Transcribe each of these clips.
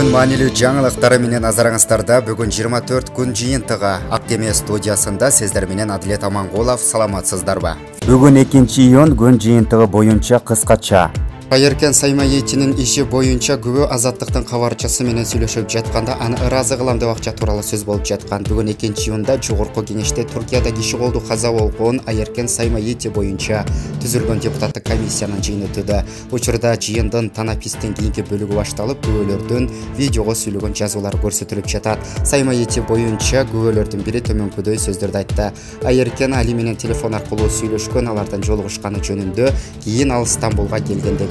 Күнүн маанилүү жаңылыктары менен назарыңыздарда бүгүн 24 күн жыйынтыгы Актеме студиясында сиздер менен Адилет Амангулов. Саламатсыздарбы? Бүгүн 2-июнь күн жыйынтыгы боюнча кыскача. Айеркен Саймаетинин иши боюнча күбө азаттыктын кабарчысы менен сүйлөшүп жатканда аны ыраазы кылам деп акча тууралуу сөз болуп жаткан. Бүгүн 2-июнда жогорку кеңеште Туркияда киши колду каза болгон Айеркен Саймаети боюнча түзүлгөн депутаттык комиссиянын жыйыны өтүүдө. Учурда жыйындын танапистин кийинки бөлүгү башталып, күбөлөрдүн видеого сүйлөгөн жазуулар көрсөтүлүп жатат. Саймаети боюнча күбөлөрдүн бири төмөнкүдөй сөздөрдү айтты. Айеркен Али менен телефон аркылуу сүйлөшкөн, алардан жолугушканы жөнүндө, кийин ал Стамбулга келгенде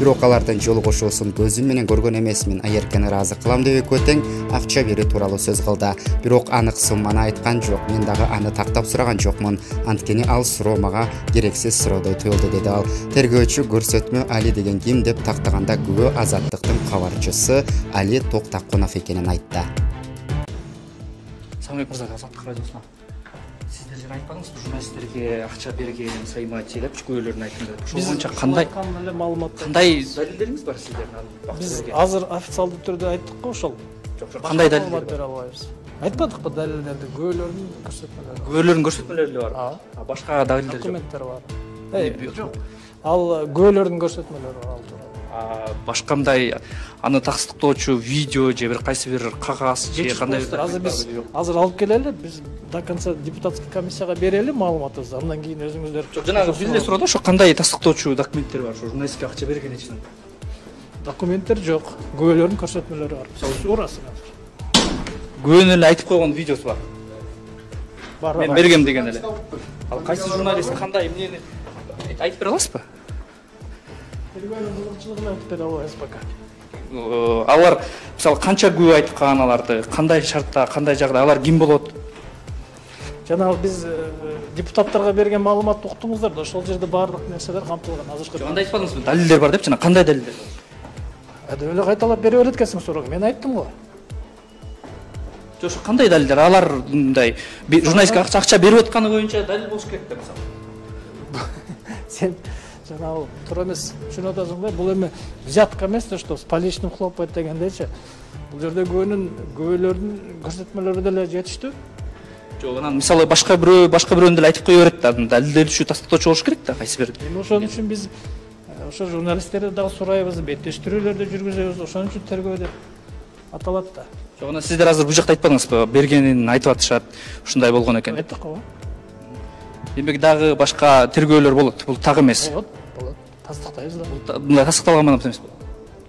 бирок алардын жолугушуусун көзүм менен көргөн эмесмин. Айеркени ыраазы кылам деп экөө тең акча берүү тууралуу сөз кылды. Бирок анык сумманы айткан жок. Мен дагы аны тактап сураган жокмун. Анткени ал суроо мага керексиз суроодой туюлду, деди ал. Тергөөчү көрсөтмө Али деген ким деп тактаганда күбө азаттыктын кабарчысы Али Токтакунов экенин айтты. Самый мырза, Азаттык радиосуна. Сиздер жана айтпадыңыз, журналисттерге акча берген Саймаети деп күбөлөрүн айттыңдар. Ошол боюнча кандай далилдериңиз бар сиздердин? Биз азыр официалдуу түрдө айттык го ошол. Жок, кандай далилдер бере албайбыз. Айтпадыкпы далилдерди, күбөлөрдүн көрсөтмөлөрү. Күбөлөрдүн көрсөтмөлөрү деле бар. Башка далилдер жок. Документтер бар. Жок. Ал күбөлөрдүн көрсөтмөлөрү бар ал тууралуу. Башка кандай аны тастыктоочу видео же бир кайсы бир кагаз же кандай азыр алып келели, биз до конца депутатский комиссияга берели маалыматыбызды. Андан кийин өзүңүздөр жанагы бизде суроодо ошо кандай тастыктоочу документтер бар, ошо журналистке акча берген үчүн. Документтер жок, күбөлөрдүн көрсөтмөлөрү бар. Суурасы азыр. Күбөнү эле айтып койгон видеосу бар. Бар. Мен бергем деген эле. Ал кайсы журналист кандай эмнени айтып бере аласызбы? Тергөөнүн айтып бере албайбыз пока. Алар мисалы канча күбө айткан, аларды кандай шартта, кандай жагда, алар ким болот? Жанагы биз депутаттарга берген маалыматты уктуңуздар да, ошол жерде баардык нерселер камтылган. Азыркы андай айтпадыңызбы? Далилдер бар деп жана кандай далилдер? Деп эле кайталап бере берет экенсиң суроого. Мен айттым го. Жок, ошо кандай далилдер? Алар мындай журналистке акча берип атканы боюнча далил болуш керек да мисалы. Сен жанагы туура эмес түшүнүп атасың да, бул эми взятка эмес да, что с поличным хлопает дегендейчи. Бул жерде күбөлөрдүн көрсөтмөлөрү деле жетиштүү. Жок, анан мисалы башка бирөөнү деле айтып кое берет да, далилдөөчү тастыктоочу болуш керек да, кайсы бир. Эми ошон үчүн биз ошо журналисттерди дагы сурайбыз, беттештирүүлөрдү жүргүзөбүз, ошон үчүн тергөө деп аталат да. Жок, анан сиздер азыр бул жакта айтпадыңызбы? Бергенин айтып атышат, ушундай болгон экен. Айттык го. Демек дагы башка тергөөлөр болот. Бул так эмес. Болот. Тастыктайбыз да. Мындай тастыкталган эмеспи?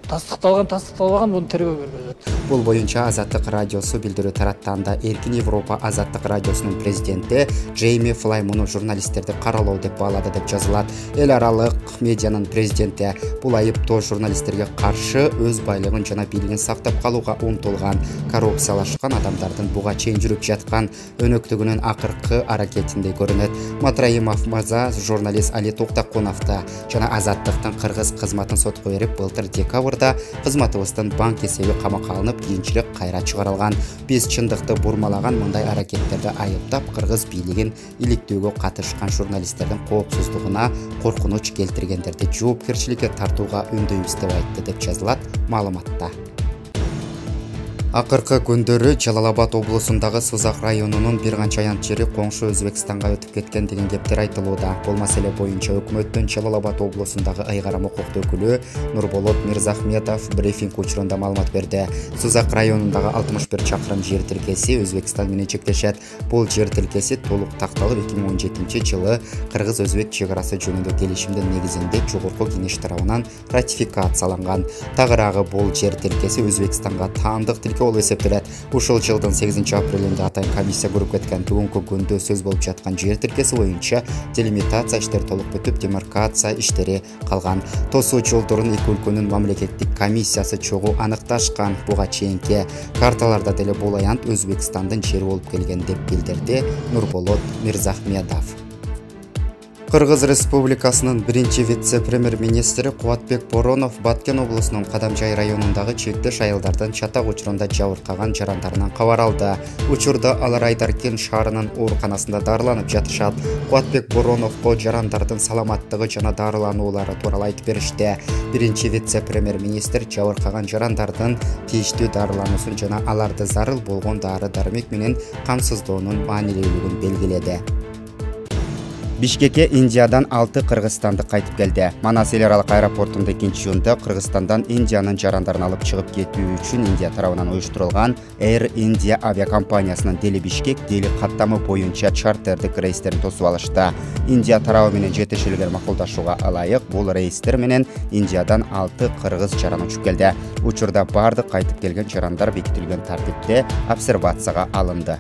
Тастыкталган буну тергөө көргөзөт. Бул боюнча Азаттык радиосу билдирүү таратты. Эркин Европа Азаттык радиосунун президенти Джейми Флай муну журналисттерди каралоо деп баалады деп жазылат. Эл аралык медианын президенти бул айыптоо журналисттерге каршы өз байлыгын жана бийлигин сактап калууга умтулган, коррупциялашкан адамдардын буга чейин жүрүп жаткан өнөктүгүнүн акыркы аракетиндей көрүнөт. Матраимов мырза журналист Али Токтакуновду жана Азаттыктын кыргыз кызматын сотко берип, былтыр декабрда кызматыбыздын банк эсеби камакка алынып, кийинчерээк кайра чыгарылган. Биз чындыкты бурмалаган мындай аракеттерди айыптап, кыргыз бийлигин иликтөөгө катышкан журналисттердин коопсуздугуна коркунуч келтиргендерди жоопкерчиликке тартууга үндөйбүз деп айтты деп жазылат маалыматта. Акыркы күндөрү Жалал-Абад облусундагы Сузак районунун бир канча аянт жери коңшу Өзбекстанга өтүп кеткен деген кептер айтылууда. Бул маселе боюнча өкмөттүн Жалал-Абад облусундагы ыйгарым укуктуу өкүлү Нурболот Мирзахметов брифинг учурунда маалымат берди. Сузак районундагы 61 чакырым жер тилкеси Өзбекстан менен чектешет. Бул жер тилкеси толук такталып 2017-жылы кыргыз-өзбек чек арасы жөнүндө келишимдин негизинде жогорку кеңеш тарабынан ратификацияланган. Тагыраагы бул жер тилкеси Өзбекстанга таандык тилке болуп эсептелет. Ушул жылдын 8-апрелинде атайын комиссия көрүп кеткен. Бүгүнкү күндө сөз болуп жаткан жер тилкеси боюнча делимитация иштери толук бүтүп, демаркация иштери калган. Тосуу жолдорун эки өлкөнүн мамлекеттик комиссиясы чогуу аныкташкан. Буга чейинки карталарда деле бул аянт Өзбекстандын жери болуп келген деп билдирди Нурболот Мирзахметов. Кыргыз Республикасынын биринчи вице-премьер-министри Кубатбек Боронов Баткен облусунун Кадамжай районундагы чектеш айылдардын чатак учурунда жабыркаган жарандарынан кабар алды. Учурда алар Айдаркен шаарынын ооруканасында дарыланып жатышат. Кубатбек Бороновго жарандардын саламаттыгы жана дарылануулары тууралуу айтып беришти. Биринчи вице-премьер-министр жабыркаган жарандардын тийиштүү дарылануусун жана аларды зарыл болгон дары-дармек менен камсыздоонун маанилүүлүгүн белгиледи. Бишкекке Индиядан 6 кыргызстандык кайтып келди. Манас эл аралык аэропортунда 2-июнда Кыргызстандан Индиянын жарандарын алып чыгып кетүү үчүн Индия тарабынан уюштурулган Air India авиакомпаниясынын Дели Бишкек Дели каттамы боюнча чартердик рейстерин тосуп алышты. Индия тарабы менен жетишилгер макулдашууга ылайык бул рейстер менен Индиядан 6 кыргыз жаран учуп келди. Учурда бардык кайтып келген жарандар бекитилген тартипте обсервацияга алынды.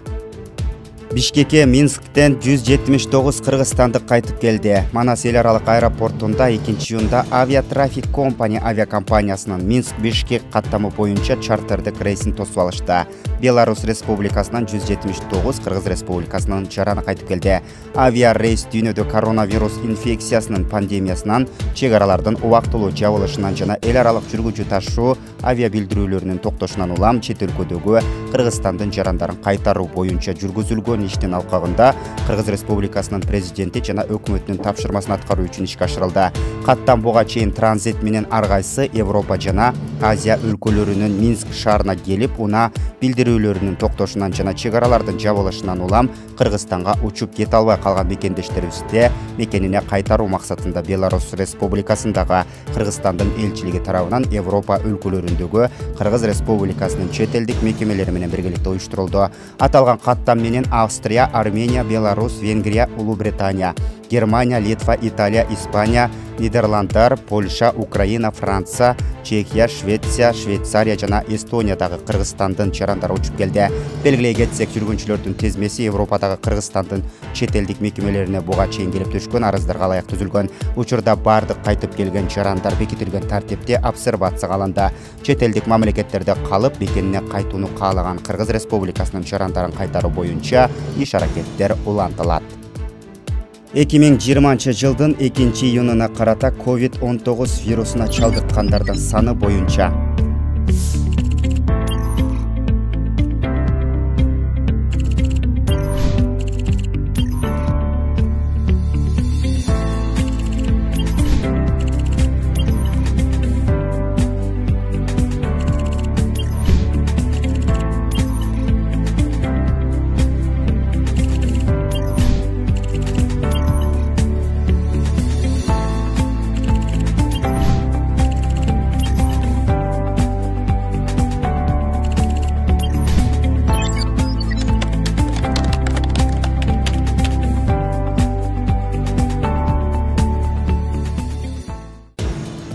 Бишкекке Минсктен 179 кыргызстандык кайтып келди. Манас эл аралык аэропортунда 2-июнда Авиатрафик Компания авиакомпаниясынын Минск-Бишкек каттамы боюнча чартердик рейсин тосуп алышты. Беларусь Республикасынан 179, Кыргыз Республикасынын жараны кайтып келди. Авиа рейс дүйнөдө коронавирус инфекциясынын пандемиясынан, чек аралардын убактылуу жабылышынан жана эл аралык жүргүнчү ташуу авиа билдирүүлөрүнүн токтошунан улам чет өлкөдөгү Кыргызстандын жарандарын кайтаруу боюнча жүргүзүлгөн иштин алкагында Кыргыз Республикасынын президенти жана өкмөтүнүн тапшырмасын аткаруу үчүн ишке ашырылды. Каттан буга чейин транзит менен ар кайсы Европа жана Азия өлкөлөрүнүн Минск шаарына келип, уна билдирүүлөрүнүн токтошунан жана чек аралардын жабылышынан улам Кыргызстанга учуп кете албай калган мекендештерибизди мекенине кайтаруу максатында Беларусь Республикасындагы Кыргызстандын элчилиги тарабынан Европа өлкөлөрүндөгү Кыргыз Республикасынын чет элдик мекемелери менен биргеликте уюштурулду. Аталган каттам менен Австрия, Армения, Беларусь, Венгрия, Улуу Британия, Германия, Литва, Италия, Испания, Нидерландар, Польша, Украина, Франция, Чехия, Швеция, Швейцария жана Эстониядагы Кыргызстандын жарандары учуп келди. Белгилей кетсек, жүргүнчүлөрдүн тизмеси Европадагы Кыргызстандын чет элдик мекемелерине буга чейин келип түшкөн арыздарга ылайык түзүлгөн. Учурда бардык кайтып келген жарандар бекитилген тартипте обсервацияга алынды. Чет элдик мамлекеттерде калып, мекенине кайтууну каалаган Кыргыз Республикасынын жарандарын кайтаруу боюнча иш-аракеттер улантылат. 2020 жылдын 2-июнуна карата COVID-19 вирусуна чалдыккандардын саны боюнча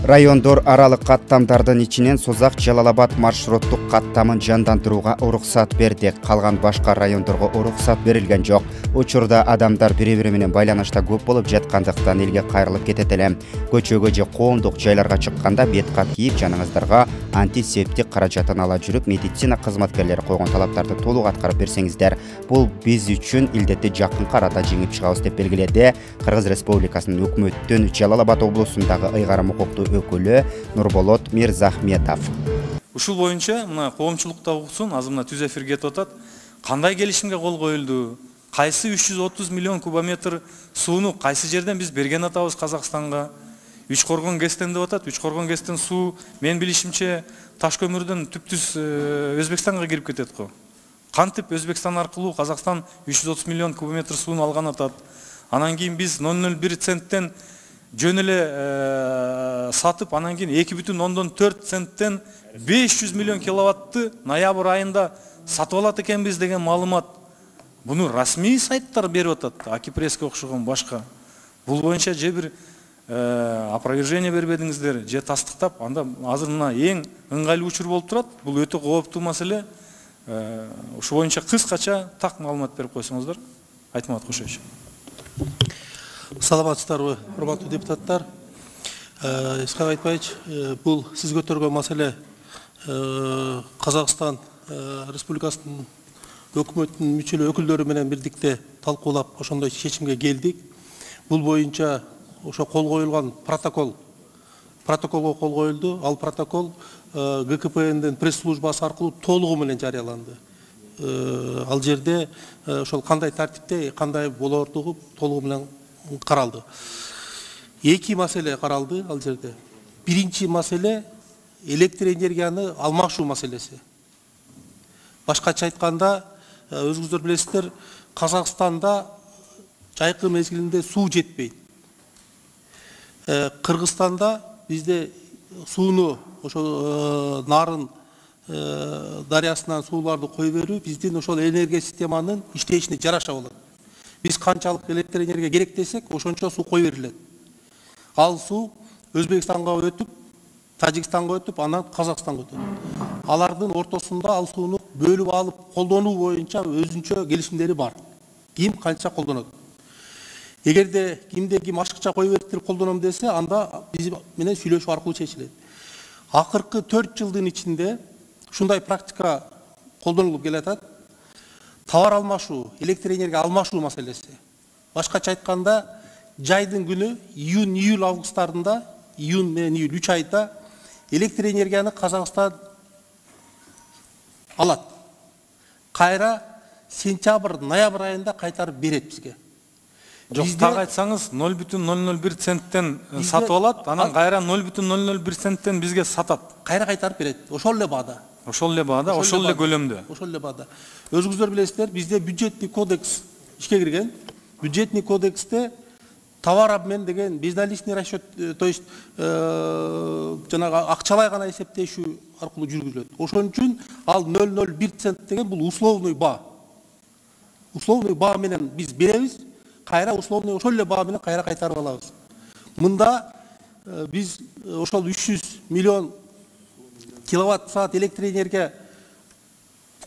Райондор аралык каттамдардын ичинен Созак Жалалабад маршруттук каттамын жандандырууга уруксат берди. Калган башка райондорго уруксат берилген жок. Учурда адамдар бири-бири менен байланышта көп болуп жаткандыктан элге кайрылып кетет эле. Көчөгө же коомдук жайларга чыкканда бет кат кийип, жаныңыздарга антисептик каражатын ала жүрүп, медицина кызматкерлери койгон талаптарды толук аткарып берсеңиздер, бул биз үчүн илдетти жакынкы арада жеңип чыгабыз деп белгиледи Кыргыз Республикасынын өкмөттүн Жалалабад облусундагы ыйгарым укуктуу өкүлү Нурболот Мирзахметов. Ушул боюнча мына коомчулукта уксун, азыр мына түз эфирге кетип атат. Кандай келишимге кол коюлду? Кайсы 330 миллион кубометр сууну кайсы жерден биз берген атабыз Казакстанга? Үчкоргон ГЭСтен деп атат. Үчкоргон ГЭСтен суу мен билишимче таш көмүрдөн түптүз Өзбекстанга кирип кетет го. Кантип Өзбекстан аркылуу Казакстан 330 миллион кубометр сууну алган атат. Анан кийин биз 0,01 центтен жөн эле сатып, анан кийин 2,4 центтен 500 миллион киловатты ноябрь айында сатып алат экенбиз деген маалымат. Буну расмий сайттар берип атат, Акипресске окшогон башка. Бул боюнча же бир опровержение бербедиңиздер, же тастыктап, анда азыр мына эң ыңгайлуу учур болуп турат. Бул өтө кооптуу маселе. Ушул боюнча кыскача так маалымат берип койсоңуздар. Айтмат Кошевич. Саламатсыздарбы, урматтуу депутаттар. Исхак Айтбаевич, бул сиз көтөргөн маселе Казакстан Республикасынын өкмөттүн мүчөлүү өкүлдөрү менен бирдикте талкуулап ошондой чечимге келдик. Бул боюнча ошо кол коюлган протоколго кол коюлду. Ал протокол ГКПНдин пресс-службасы аркылуу толугу менен жарыяланды. Ал жерде ошол кандай тартипте кандай болордугу толугу менен каралды. Эки маселе каралды ал жерде. Биринчи маселе электр энергияны алмашуу маселеси. Башкача айтканда, өзүңүздөр билесиздер, Казакстанда жайкы мезгилинде суу жетпейт. Кыргызстанда бизде сууну ошол Нарын дарыясынан сууларды кой берүү биздин ошол энергия системанын иштешине жараша болот. Биз канчалык электр энергия керек десек, ошончо суу кой берилет. Ал суу Өзбекстанга өтүп, Тажикстанга өтүп, анан Казакстанга өтөт. Алардын ортосунда ал сууну бөлүп алып колдонуу боюнча өзүнчө келишимдери бар. Ким канча колдонот. Эгерде кимде ким ашыкча кой берип колдоном десе, анда биз менен сүйлөшүү аркылуу чечилет. Акыркы 4 жылдын ичинде ушундай практика колдонулуп келатат. Товар алмашуу, электр энергия алмашуу маселеси. Башкача айтканда, жайдын күнү июнь, июль, августтарында, июнь менен июль 3 айда электр энергияны Казакстан алат. Кайра сентябрь, ноябрь айында кайтарып берет бизге. Жок, так айтсаңыз 0,001 центтен сатып алат, анан кайра 0,001 центтен бизге сатат. Кайра кайтарып берет. Ошол эле баада. Ошол эле баада, ошол эле көлөмдө. Ошол эле баада. Өзүңүздөр билесиздер, бизде бюджетный кодекс ишке кирген. Бюджетный кодексте товар обмен деген безналичный расчет, то есть жанагы акчалай гана эсептешүү аркылуу жүргүзүлөт. Ошон үчүн ал 0,01 цент деген бул условный баа. Условный баа менен биз беребиз, кайра условный ошол эле баа менен кайра кайтарып алабыз. Мында биз ошол 300 миллион киловатт саат электр энергия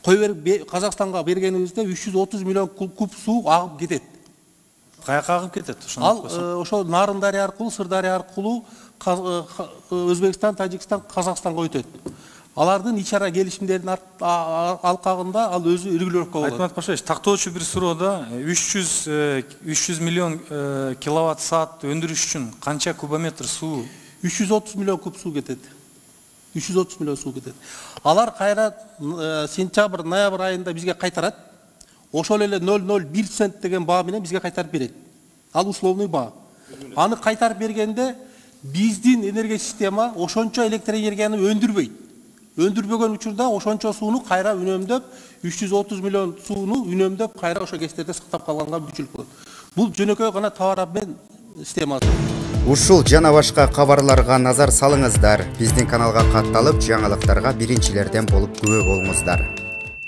кой берип Казакстанга бергенибизде 330 миллион куб суу агып кетет. Каяка агып кетет? Ал ошол Нарын дарыя аркылуу, Сыр дарыя аркылуу Өзбекстан, Тажикстан, Казакстанга өтөт. Алардын ичара келишимдердин алкагында ал өзү үлгүлөргө болот. Айтмат Пашаевич, тактоочу бир суроода 300 миллион киловатт саат өндүрүш үчүн канча кубометр суу? 330 миллион куб суу кетет. 330 миллион суу кетет. Алар кайра сентябрь, ноябрь айында бизге кайтарат. Ошол эле 0,01 цент деген баа менен бизге кайтарып берет. Ал условный баа. Аны кайтарып бергенде биздин энергия система ошончо электр энергияны өндүрбөйт. Өндүрбөгөн учурда ошончо сууну кайра үнөмдөп, 330 миллион сууну үнөмдөп, кайра ошо кестерде сактап калганга мүмкүнчүлүк болот. Бул жөнөкөй гана товар обмен системасы. Ушул жана башка кабарларга назар салыңыздар. Биздин каналга катталып, жаңылыктарга биринчилерден болуп күбө болуңуздар.